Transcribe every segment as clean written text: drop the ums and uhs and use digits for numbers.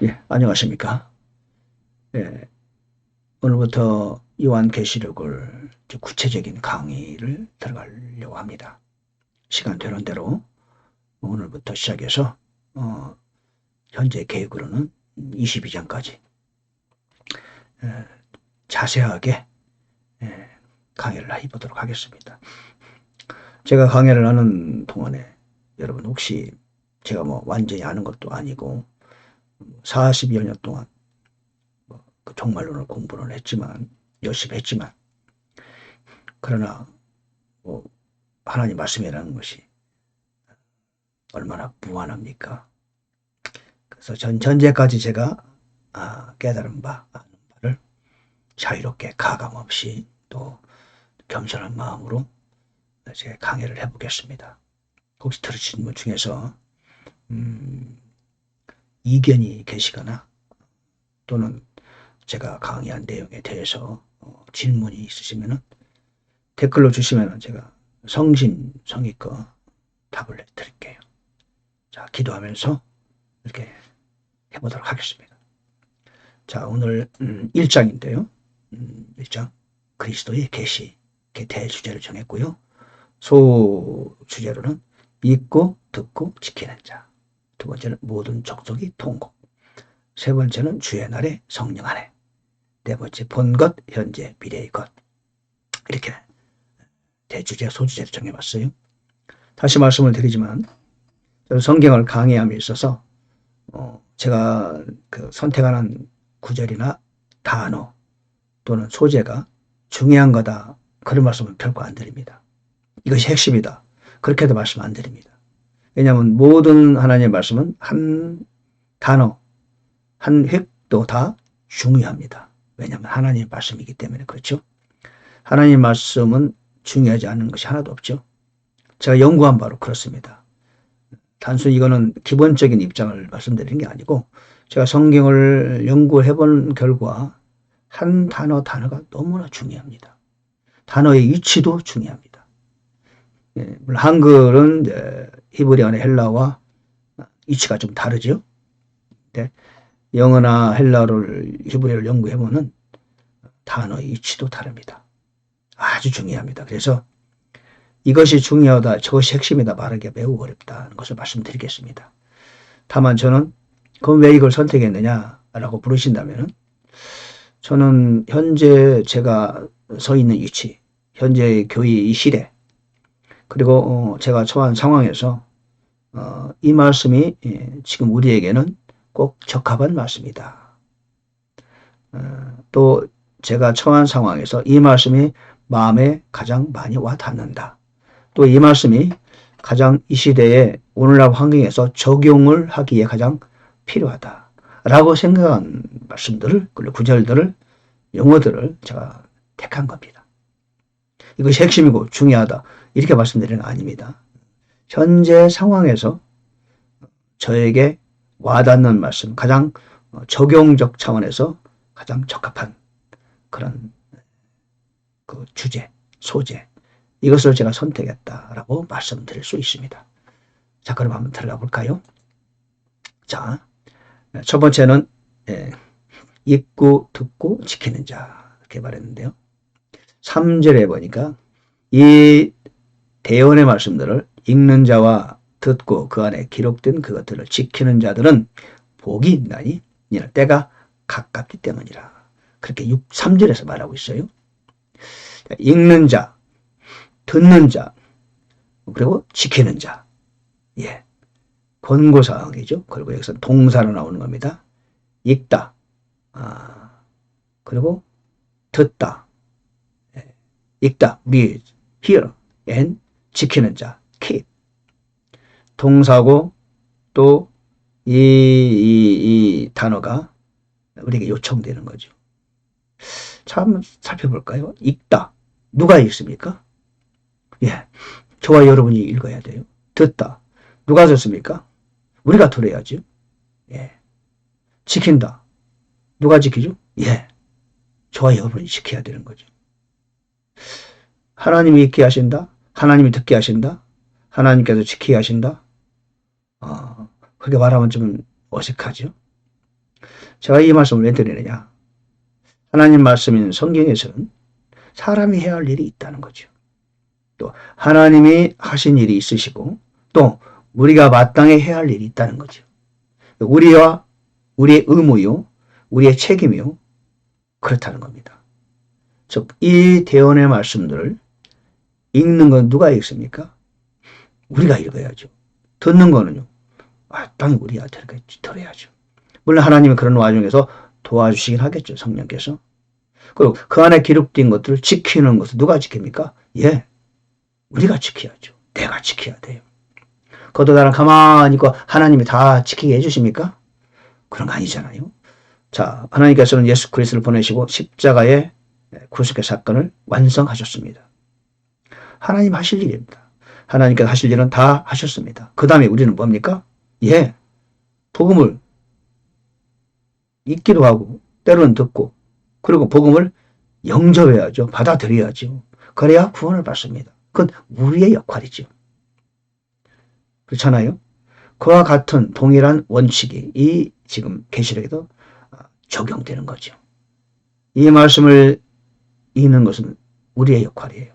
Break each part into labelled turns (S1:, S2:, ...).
S1: 예, 안녕하십니까. 예, 오늘부터 요한계시록을 구체적인 강의를 들어가려고 합니다. 시간 되는 대로 오늘부터 시작해서 현재 계획으로는 22장까지 자세하게 강의를 해보도록 하겠습니다. 제가 강의를 하는 동안에 여러분 혹시 제가 뭐 완전히 아는 것도 아니고 40여 년 동안 그 종말론을 공부를 했지만 열심히 했지만 그러나 뭐 하나님 말씀이라는 것이 얼마나 무한합니까? 그래서 전제까지 제가 깨달은 바, 아는 바를 자유롭게 가감 없이 또 겸손한 마음으로 제가 강의를 해보겠습니다. 혹시 들으신 분 중에서 이견이 계시거나 또는 제가 강의한 내용에 대해서 질문이 있으시면 댓글로 주시면 제가 성심성의껏 답을 드릴게요. 자, 기도하면서 이렇게 해보도록 하겠습니다. 자, 오늘 1장인데요. 1장 그리스도의 계시 대주제를 정했고요. 소주제로는 읽고 듣고 지키는 자. 두 번째는 모든 족속이 통곡. 세 번째는 주의 날에 성령 안에. 네 번째 본 것, 현재, 미래의 것. 이렇게 대주제, 소주제를 정해봤어요. 다시 말씀을 드리지만 저는 성경을 강의함에 있어서 제가 선택하는 구절이나 단어 또는 소재가 중요한 거다 그런 말씀은 결코 안 드립니다. 이것이 핵심이다 그렇게도 말씀 안 드립니다. 왜냐하면 모든 하나님의 말씀은 한 단어 한 획도 다 중요합니다. 왜냐하면 하나님의 말씀이기 때문에 그렇죠. 하나님의 말씀은 중요하지 않은 것이 하나도 없죠. 제가 연구한 바로 그렇습니다. 단순히 이거는 기본적인 입장을 말씀드리는 게 아니고 제가 성경을 연구해본 결과 한 단어가 너무나 중요합니다. 단어의 위치도 중요합니다. 물론 한글은 히브리어나 헬라어와 위치가 좀 다르죠. 영어나 헬라어를 히브리어를 연구해보면 단어의 위치도 다릅니다. 아주 중요합니다. 그래서 이것이 중요하다, 저것이 핵심이다 말하기가 매우 어렵다는 것을 말씀드리겠습니다. 다만 저는 그럼 왜 이걸 선택했느냐라고 물으신다면 저는 현재 제가 서 있는 위치, 현재 교회의 이 시대, 그리고 제가 처한 상황에서 이 말씀이 지금 우리에게는 꼭 적합한 말씀이다. 또 제가 처한 상황에서 이 말씀이 마음에 가장 많이 와 닿는다. 또 이 말씀이 가장 이 시대의 오늘날 환경에서 적용을 하기에 가장 필요하다라고 생각한 말씀들을, 구절들을, 용어들을 제가 택한 겁니다. 이것이 핵심이고 중요하다 이렇게 말씀드리는 건 아닙니다. 현재 상황에서 저에게 와닿는 말씀, 가장 적용적 차원에서 가장 적합한 그런 그 주제, 소재, 이것을 제가 선택했다라고 말씀드릴 수 있습니다. 자, 그럼 한번 들어가 볼까요? 자, 첫 번째는 읽고 듣고 지키는 자 이렇게 말했는데요. 3절에 보니까 이 대언의 말씀들을 읽는 자와 듣고 그 안에 기록된 그것들을 지키는 자들은 복이 있나니 이는 때가 가깝기 때문이라. 그렇게 3절에서 말하고 있어요. 읽는 자, 듣는 자, 그리고 지키는 자. 예. 권고사항이죠. 그리고 여기서 동사로 나오는 겁니다. 읽다. 그리고 듣다. 예. 읽다. read, hear, and 지키는 자. keep. 동사고 또 이 단어가 우리에게 요청되는 거죠. 자, 한번 살펴볼까요? 읽다. 누가 읽습니까? 예, 저와 여러분이 읽어야 돼요. 듣다. 누가 듣습니까? 우리가 들어야죠. 예. 지킨다. 누가 지키죠? 예. 저와 여러분이 지켜야 되는 거죠. 하나님이 있게 하신다. 하나님이 듣게 하신다. 하나님께서 지키게 하신다. 그렇게 말하면 좀 어색하죠. 제가 이 말씀을 왜 드리느냐. 하나님 말씀인 성경에서는 사람이 해야 할 일이 있다는 거죠. 또 하나님이 하신 일이 있으시고 또 우리가 마땅히 해야 할 일이 있다는 거죠. 우리와 우리의 의무요, 우리의 책임이요, 그렇다는 겁니다. 즉, 이 대언의 말씀들을 읽는 건 누가 읽습니까? 우리가 읽어야죠. 듣는 거는요, 마땅히 우리가 들어야죠. 물론 하나님이 그런 와중에서 도와주시긴 하겠죠, 성령께서. 그리고 그 안에 기록된 것들을 지키는 것을 누가 지킵니까? 예, 우리가 지켜야죠. 내가 지켜야 돼요. 그것도 나랑 가만히 있고 하나님이 다 지키게 해주십니까? 그런 거 아니잖아요. 자, 하나님께서는 예수 그리스도를 보내시고 십자가의 구속의 사건을 완성하셨습니다. 하나님 하실 일입니다. 하나님께서 하실 일은 다 하셨습니다. 그 다음에 우리는 뭡니까? 예, 복음을 읽기도 하고 때로는 듣고 그리고 복음을 영접해야죠. 받아들여야죠. 그래야 구원을 받습니다. 그건 우리의 역할이죠. 그렇잖아요. 그와 같은 동일한 원칙이 이 지금 계시록에도 적용되는 거죠. 이 말씀을 읽는 것은 우리의 역할이에요.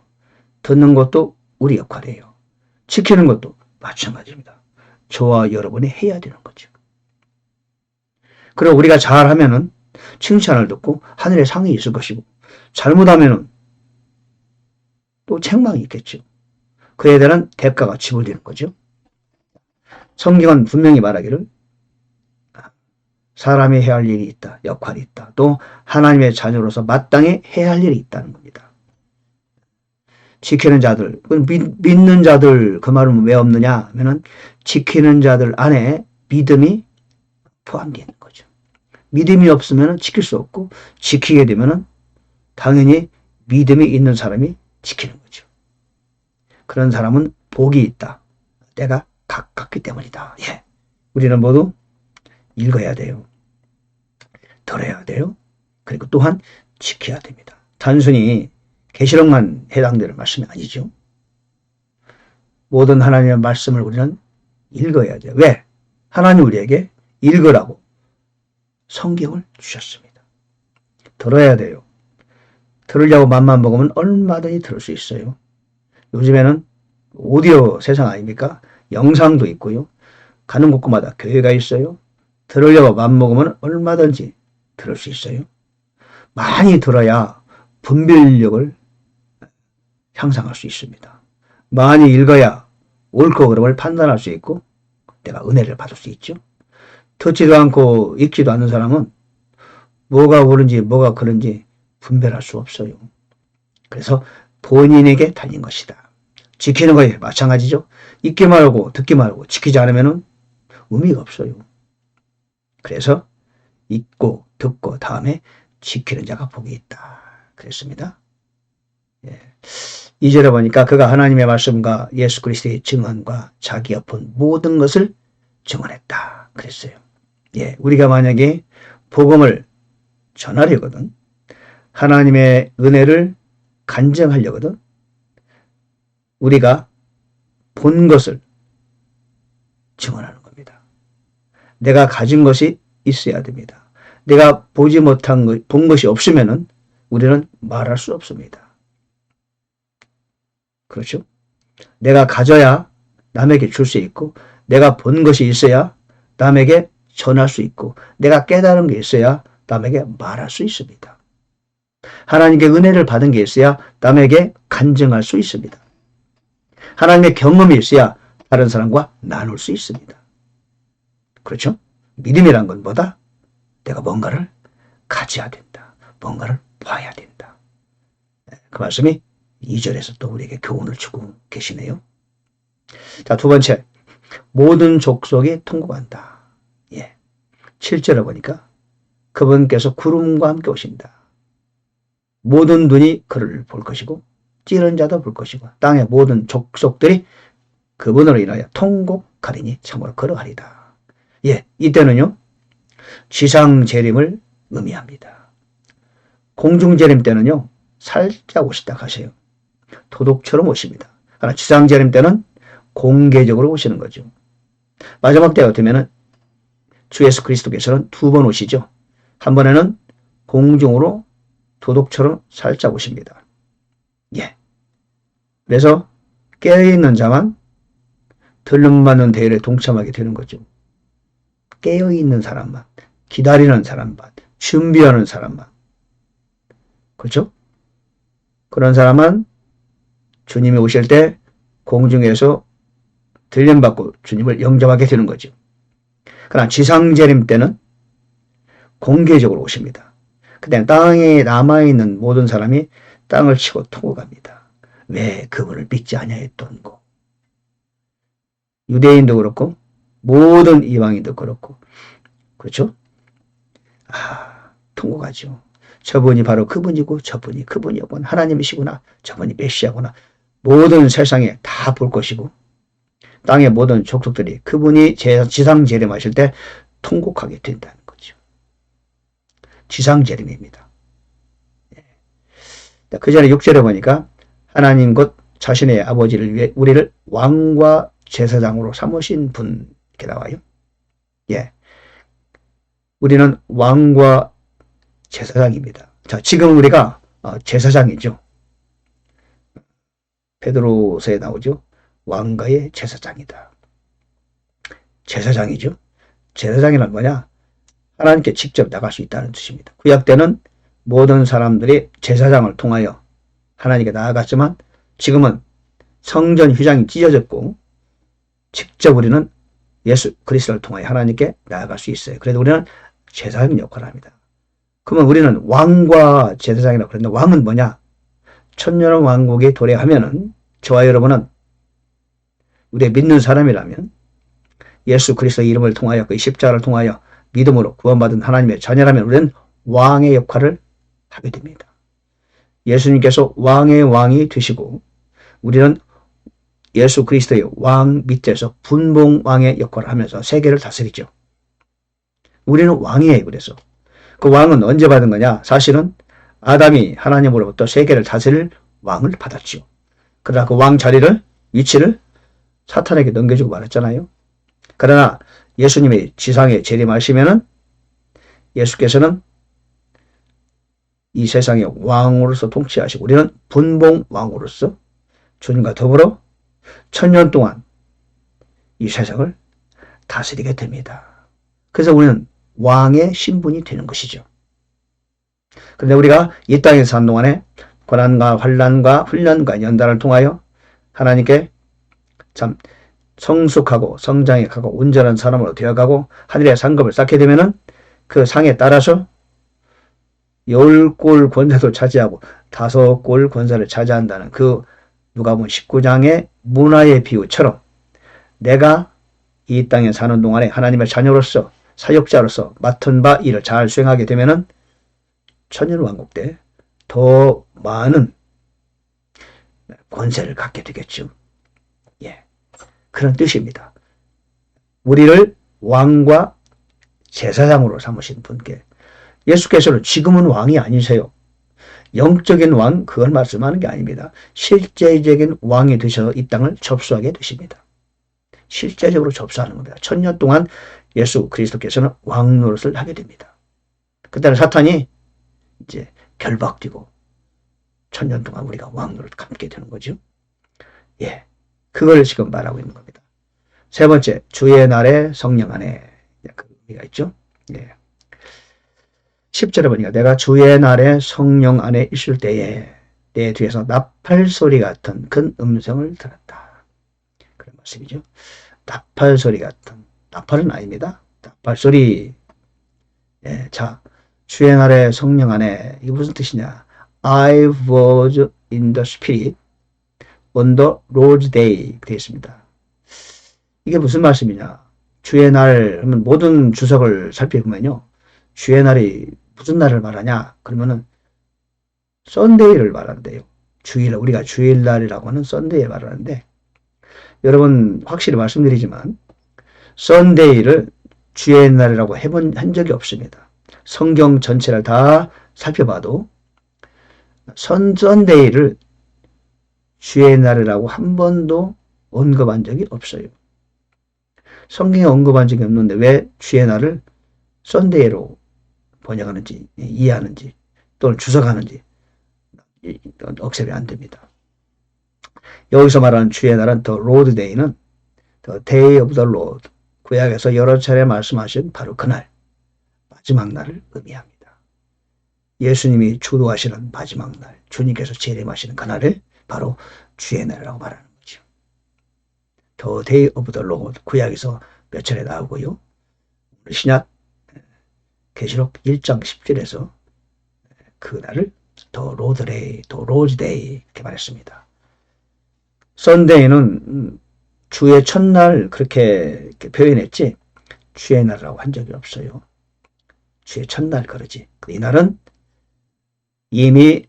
S1: 듣는 것도 우리 역할이에요. 지키는 것도 마찬가지입니다. 저와 여러분이 해야 되는 거죠. 그리고 우리가 잘하면은 칭찬을 듣고 하늘에 상이 있을 것이고 잘못하면은 또 책망이 있겠죠. 그에 대한 대가가 지불되는 거죠. 성경은 분명히 말하기를 사람이 해야 할 일이 있다. 역할이 있다. 또 하나님의 자녀로서 마땅히 해야 할 일이 있다는 겁니다. 지키는 자들, 믿는 자들 그 말은 왜 없느냐 하면은 지키는 자들 안에 믿음이 포함되어 있는 거죠. 믿음이 없으면 지킬 수 없고 지키게 되면 당연히 믿음이 있는 사람이 지키는 거죠. 그런 사람은 복이 있다. 때가 가깝기 때문이다. 예. 우리는 모두 읽어야 돼요. 들어야 돼요. 그리고 또한 지켜야 됩니다. 단순히 계시록만 해당되는 말씀이 아니죠. 모든 하나님의 말씀을 우리는 읽어야 돼요. 왜? 하나님 우리에게 읽으라고 성경을 주셨습니다. 들어야 돼요. 들으려고 맘만 먹으면 얼마든지 들을 수 있어요. 요즘에는 오디오 세상 아닙니까? 영상도 있고요. 가는 곳곳마다 교회가 있어요. 들으려고 맘먹으면 얼마든지 들을 수 있어요. 많이 들어야 분별력을 향상할 수 있습니다. 많이 읽어야 옳고 그름을 판단할 수 있고 내가 은혜를 받을 수 있죠. 듣지도 않고 읽지도 않는 사람은 뭐가 옳은지 뭐가 그른지 분별할 수 없어요. 그래서 본인에게 달린 것이다. 지키는 거에 마찬가지죠. 읽기만 하고 듣기만 하고 지키지 않으면 의미가 없어요. 그래서 읽고 듣고 다음에 지키는 자가 복이 있다. 그랬습니다. 예. 2절에 보니까 그가 하나님의 말씀과 예수 그리스도의 증언과 자기 엎은 모든 것을 증언했다. 그랬어요. 예, 우리가 만약에 복음을 전하려거든 하나님의 은혜를 간증하려거든 우리가 본 것을 증언하는 겁니다. 내가 가진 것이 있어야 됩니다. 내가 보지 못한 것, 본 것이 없으면은 우리는 말할 수 없습니다. 그렇죠? 내가 가져야 남에게 줄 수 있고 내가 본 것이 있어야 남에게 전할 수 있고 내가 깨달은 게 있어야 남에게 말할 수 있습니다. 하나님께 은혜를 받은 게 있어야 남에게 간증할 수 있습니다. 하나님의 경험이 있어야 다른 사람과 나눌 수 있습니다. 그렇죠? 믿음이란 건 뭐다? 내가 뭔가를 가져야 된다. 뭔가를 봐야 된다. 그 말씀이 2절에서 또 우리에게 교훈을 주고 계시네요. 자, 두 번째, 모든 족속이 통곡한다. 예. 7절에 보니까 그분께서 구름과 함께 오신다. 모든 눈이 그를 볼 것이고 찌른 자도 볼 것이고 땅의 모든 족속들이 그분으로 인하여 통곡하리니 참으로 걸어가리다. 예, 이때는요 지상 재림을 의미합니다. 공중 재림 때는요 살짝 오시다 가세요. 도둑처럼 오십니다. 그러나 지상 재림 때는 공개적으로 오시는 거죠. 마지막 때가 되면은 주 예수 그리스도께서는 두 번 오시죠. 한 번에는 공중으로 도둑처럼 살짝 오십니다. 예. 그래서 깨어있는 자만 들름받는 대열에 동참하게 되는 거죠. 깨어있는 사람만, 기다리는 사람만, 준비하는 사람만. 그렇죠? 그런 사람은 주님이 오실 때 공중에서 들림받고 주님을 영접하게 되는 거죠. 그러나 지상재림 때는 공개적으로 오십니다. 그때 땅에 남아있는 모든 사람이 땅을 치고 통곡합니다. 왜 그분을 믿지 아니하였던 거. 유대인도 그렇고 모든 이방인도 그렇고 그렇죠? 통곡하죠. 저분이 바로 그분이고 저분이 그분이었구나. 하나님이시구나. 저분이 메시아구나. 모든 세상에 다 볼 것이고 땅의 모든 족속들이 그분이 지상재림하실 때 통곡하게 된다는 거죠. 지상재림입니다. 그 전에 6절에 보니까 하나님 곧 자신의 아버지를 위해 우리를 왕과 제사장으로 삼으신 분 이렇게 나와요. 예, 우리는 왕과 제사장입니다. 자, 지금 우리가 제사장이죠. 베드로서에 나오죠. 왕가의 제사장이다. 제사장이죠. 제사장이란 뭐냐? 하나님께 직접 나갈 수 있다는 뜻입니다. 구약 때는 모든 사람들이 제사장을 통하여 하나님께 나아갔지만 지금은 성전 휘장이 찢어졌고 직접 우리는 예수 그리스도를 통하여 하나님께 나아갈 수 있어요. 그래도 우리는 제사장 역할을 합니다. 그러면 우리는 왕과 제사장이라고 그랬는데 왕은 뭐냐? 천년 왕국에 도래하면은 저와 여러분은 우리가 믿는 사람이라면 예수 그리스도의 이름을 통하여 그 십자가를 통하여 믿음으로 구원받은 하나님의 자녀라면 우리는 왕의 역할을 하게 됩니다. 예수님께서 왕의 왕이 되시고 우리는 예수 그리스도의 왕 밑에서 분봉왕의 역할을 하면서 세계를 다스리죠. 우리는 왕이에요. 그래서 그 왕은 언제 받은 거냐? 사실은 아담이 하나님으로부터 세계를 다스릴 왕을 받았죠. 그러나 그 왕 자리를 위치를 사탄에게 넘겨주고 말았잖아요. 그러나 예수님이 지상에 재림하시면은 예수께서는 이 세상의 왕으로서 통치하시고 우리는 분봉왕으로서 주님과 더불어 천년 동안 이 세상을 다스리게 됩니다. 그래서 우리는 왕의 신분이 되는 것이죠. 그런데 우리가 이 땅에 사는 동안에 고난과 환난과 훈련과 연단을 통하여 하나님께 참 성숙하고 성장해 가고 온전한 사람으로 되어가고 하늘의 상급을 쌓게 되면은 그 상에 따라서 10골 권세도 차지하고 5골 권세를 차지한다는 그 누가복음 19장의 문화의 비유처럼 내가 이 땅에 사는 동안에 하나님의 자녀로서 사역자로서 맡은 바 일을 잘 수행하게 되면은 천년왕국 때 더 많은 권세를 갖게 되겠죠. 예, 그런 뜻입니다. 우리를 왕과 제사장으로 삼으신 분께 예수께서는 지금은 왕이 아니세요. 영적인 왕 그걸 말씀하는 게 아닙니다. 실제적인 왕이 되셔서 이 땅을 접수하게 되십니다. 실제적으로 접수하는 겁니다. 천년 동안 예수 그리스도께서는 왕 노릇을 하게 됩니다. 그때는 사탄이 이제 결박되고 천년 동안 우리가 왕 노릇 감게 되는 거죠. 예, 그걸 지금 말하고 있는 겁니다. 세 번째, 주의 날에 성령 안에 그 의미가 있죠. 예. 10절에 보니까 내가 주의 날에 성령 안에 있을 때에 내 뒤에서 나팔 소리 같은 큰 음성을 들었다. 그런 말씀이죠. 나팔 소리 같은, 나팔은 아닙니다. 나팔 소리. 예, 자, 주의 날에 성령 안에 이게 무슨 뜻이냐? I was in the spirit on the Lord's day 되어 있습니다. 이게 무슨 말씀이냐? 주의 날 하면 모든 주석을 살펴보면요. 주의 날이 무슨 날을 말하냐? 그러면은 썬데이를 말한대요. 주일, 우리가 주일날이라고 하는 썬데이를 말하는데 여러분 확실히 말씀드리지만 썬데이를 주의 날이라고 한 적이 없습니다. 성경 전체를 다 살펴봐도 썬데이를 주의 날이라고 한 번도 언급한 적이 없어요. 성경에 언급한 적이 없는데 왜 주의 날을 썬데이로 번역하는지, 이해하는지, 또는 주석하는지 억셉이 안 됩니다. 여기서 말하는 주의 날은 The Lord Day는 The Day of the Lord, 구약에서 여러 차례 말씀하신 바로 그날, 마지막 날을 의미합니다. 예수님이 주도하시는 마지막 날, 주님께서 재림하시는 그날을 바로 주의 날이라고 말하는 거죠. The Day of the Lord, 구약에서 몇 차례 나오고요. 신약 계시록 1장 10절에서 그 날을 The Lord Day, The Lord's Day 이렇게 말했습니다. 썬데이는 주의 첫날 그렇게 표현했지 주의 날이라고 한 적이 없어요. 주의 첫날 그러지. 이 날은 이미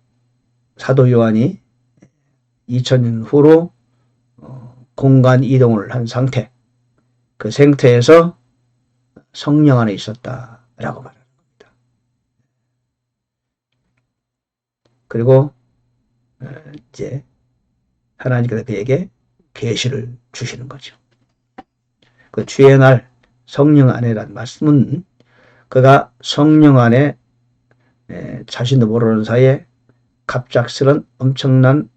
S1: 사도 요한이 2000년 후로 공간 이동을 한 상태, 그 상태에서 성령 안에 있었다라고 말하는 겁니다. 그리고 이제 하나님께서 그에게 계시를 주시는 거죠. 그 주의 날 성령 안에란 말씀은 그가 성령 안에 자신도 모르는 사이에 갑작스런 엄청난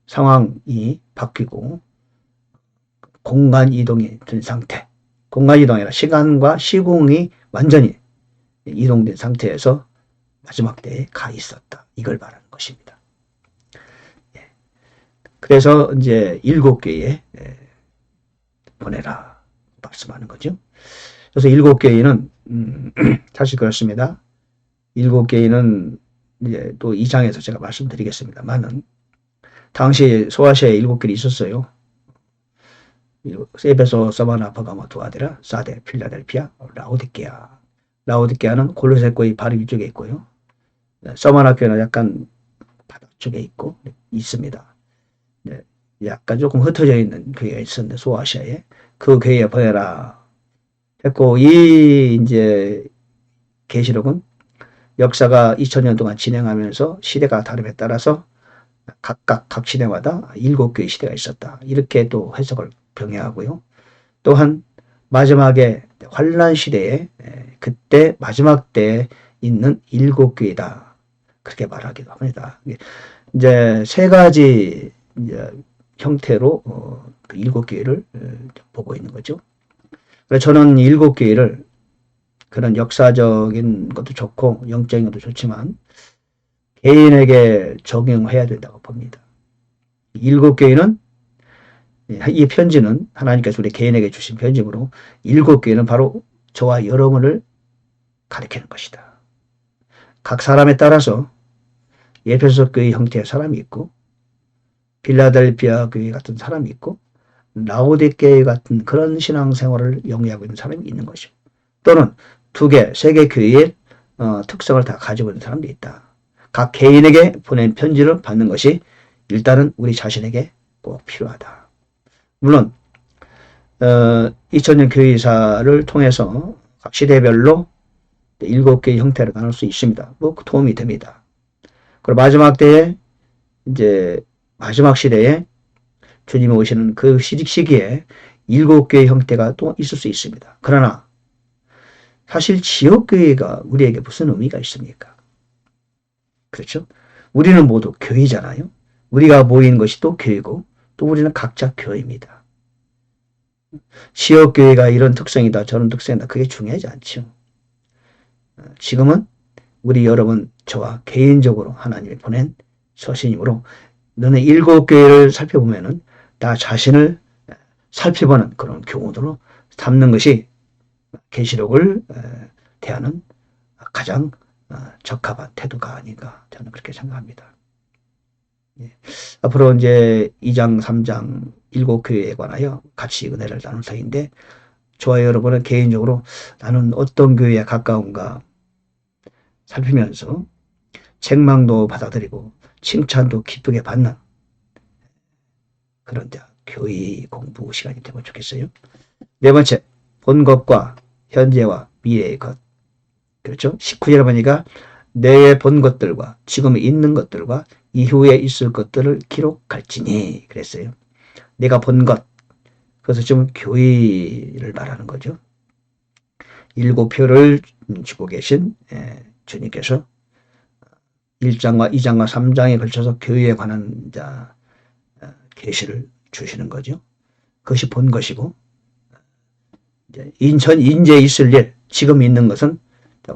S1: 상황이 바뀌고 공간 이동이 된 상태, 공간 이동이 아니라 시간과 시공이 완전히 이동된 상태에서 마지막 때에 가 있었다. 이걸 말하는 것입니다. 그래서 이제 7교회에 보내라 말씀하는 거죠. 그래서 7교회는 사실 그렇습니다. 7교회는 이제 또 2장에서 제가 말씀드리겠습니다만은 당시 소아시아에 7교회 있었어요. 에베소, 서바나, 버가모, 두아데라, 사데, 필라델피아, 라오디게아. 라오디게아는 골로새 교회 바로 위쪽에 있고요. 서바나 교회는 약간 바다 쪽에 있고 있습니다. 약간 조금 흩어져 있는 교회가 있었는데 소아시아에 그 교회에 보내라 했고, 이 이제 계시록은 역사가 2000년 동안 진행하면서 시대가 다름에 따라서 각 시대마다 7교회 시대가 있었다. 이렇게 또 해석을 병행하고요. 또한 마지막에 환란 시대에 그때 마지막 때에 있는 7교회다. 그렇게 말하기도 합니다. 이제 세 가지 이제 형태로 그 7교회를 보고 있는 거죠. 그래서 저는 7교회를 그런 역사적인 것도 좋고 영적인 것도 좋지만 개인에게 적용해야 된다고 봅니다. 7교회는 이 편지는 하나님께서 우리 개인에게 주신 편지므로 7교회는 바로 저와 여러분을 가리키는 것이다. 각 사람에 따라서 에베소 교회 형태의 사람이 있고 빌라델피아 교회 같은 사람이 있고 라오디게아 같은 그런 신앙생활을 영위하고 있는 사람이 있는 것이고 또는 2개, 3개 교회의 특성을 다 가지고 있는 사람도 있다. 각 개인에게 보낸 편지를 받는 것이 일단은 우리 자신에게 꼭 필요하다. 물론 2000년 교회사를 통해서 각 시대별로 7개의 형태로 나눌 수 있습니다. 뭐 도움이 됩니다. 그리고 마지막 때에 이제 마지막 시대에 주님이 오시는 그 시기에 7개의 형태가 또 있을 수 있습니다. 그러나 사실 지역교회가 우리에게 무슨 의미가 있습니까? 그렇죠? 우리는 모두 교회잖아요. 우리가 모인 것이 또 교회고 또 우리는 각자 교회입니다. 지역교회가 이런 특성이다 저런 특성이다 그게 중요하지 않죠. 지금은 우리 여러분 저와 개인적으로 하나님이 보낸 서신이므로 너네 7교회를 살펴보면은 나 자신을 살펴보는 그런 교훈으로 삼는 것이 계시록을 대하는 가장 적합한 태도가 아닌가 저는 그렇게 생각합니다. 예. 앞으로 이제 2장, 3장 7교회에 관하여 같이 은혜를 나눌 터인데 저와 여러분은 개인적으로 나는 어떤 교회에 가까운가 살피면서 책망도 받아들이고 칭찬도 기쁘게 받는 그런 교회 공부 시간이 되면 좋겠어요. 네 번째, 본 것과 현재와 미래의 것. 그렇죠? 19절에 보니까 내의 본 것들과 지금 있는 것들과 이후에 있을 것들을 기록할지니 그랬어요. 내가 본 것, 그래서 지금 교회를 말하는 거죠. 7표를 쥐고 계신 주님께서 1장과 2장과 3장에 걸쳐서 교회에 관한 계시를 주시는 거죠. 그것이 본 것이고, 인제 있을 일, 지금 있는 것은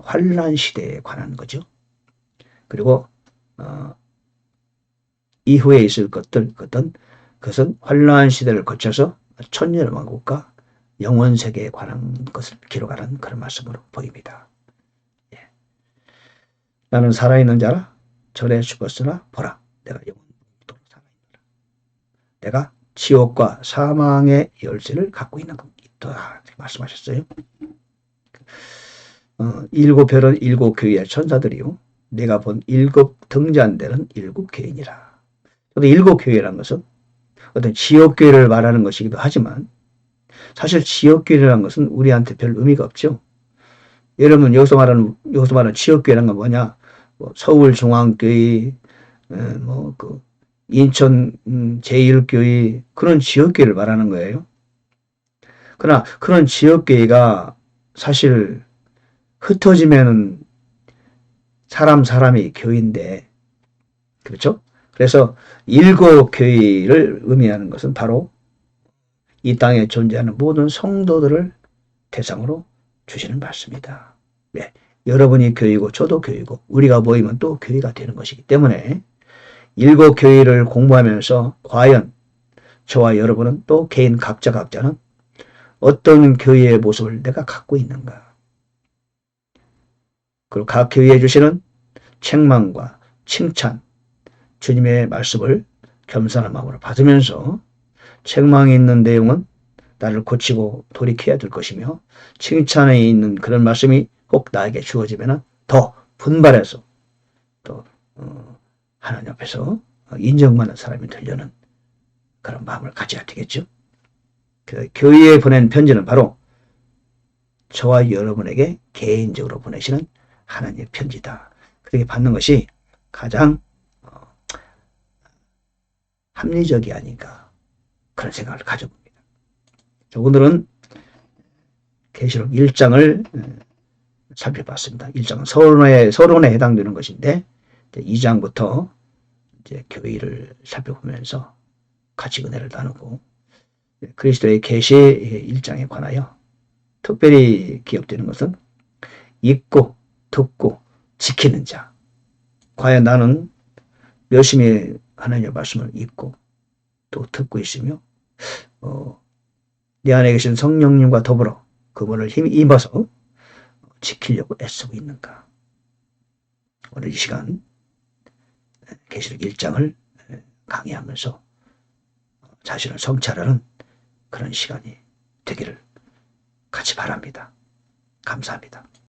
S1: 환란 시대에 관한 거죠. 그리고 이후에 있을 그것은 환란 시대를 거쳐서 천년왕국과 영원 세계에 관한 것을 기록하는 그런 말씀으로 보입니다. 예. 나는 살아있는 자라 전에 죽었으나 보라 내가 영원토록 살아있노라. 내가 지옥과 사망의 열쇠를 갖고 있는 것이다 말씀하셨어요. 7별은 7교회의 천사들이요 내가 본 7 등잔대는 7 교인이라. 7 교회라는 것은 어떤 지역교회를 말하는 것이기도 하지만 사실 지역교회라는 것은 우리한테 별 의미가 없죠. 여러분 여기서 말하는 지역교회라는 건 뭐냐? 서울중앙교회, 인천 제1교회 그런 지역교회를 말하는 거예요. 그러나 그런 지역교회가 사실 흩어지면은 사람이 교회인데, 그렇죠? 그래서 7 교회를 의미하는 것은 바로 이 땅에 존재하는 모든 성도들을 대상으로 주시는 말씀이다. 네, 여러분이 교회이고 저도 교회이고 우리가 모이면 또 교회가 되는 것이기 때문에 7 교회를 공부하면서 과연 저와 여러분은 또 개인 각자는 어떤 교회의 모습을 내가 갖고 있는가. 그리고 각 교회에 주시는 책망과 칭찬, 주님의 말씀을 겸손한 마음으로 받으면서 책망이 있는 내용은 나를 고치고 돌이켜야 될 것이며 칭찬에 있는 그런 말씀이 꼭 나에게 주어지면 더 분발해서 또 하나님 앞에서 인정받는 사람이 되려는 그런 마음을 가져야 되겠죠. 그 교회에 보낸 편지는 바로 저와 여러분에게 개인적으로 보내시는 하나님의 편지다. 그렇게 받는 것이 가장 합리적이 아닌가 그런 생각을 가져봅니다. 오늘은 계시록 1장을 살펴봤습니다. 1장은 서론에 해당되는 것인데 2장부터 이제 교회를 살펴보면서 같이 은혜를 나누고 그리스도의 계시 1장에 관하여 특별히 기억되는 것은 읽고 듣고 지키는 자. 과연 나는 열심히 하나님의 말씀을 읽고 또 듣고 있으며 내 안에 계신 성령님과 더불어 그분을 힘입어서 지키려고 애쓰고 있는가. 오늘 이 시간 계시록 1장을 강의하면서 자신을 성찰하는 그런 시간이 되기를 같이 바랍니다. 감사합니다.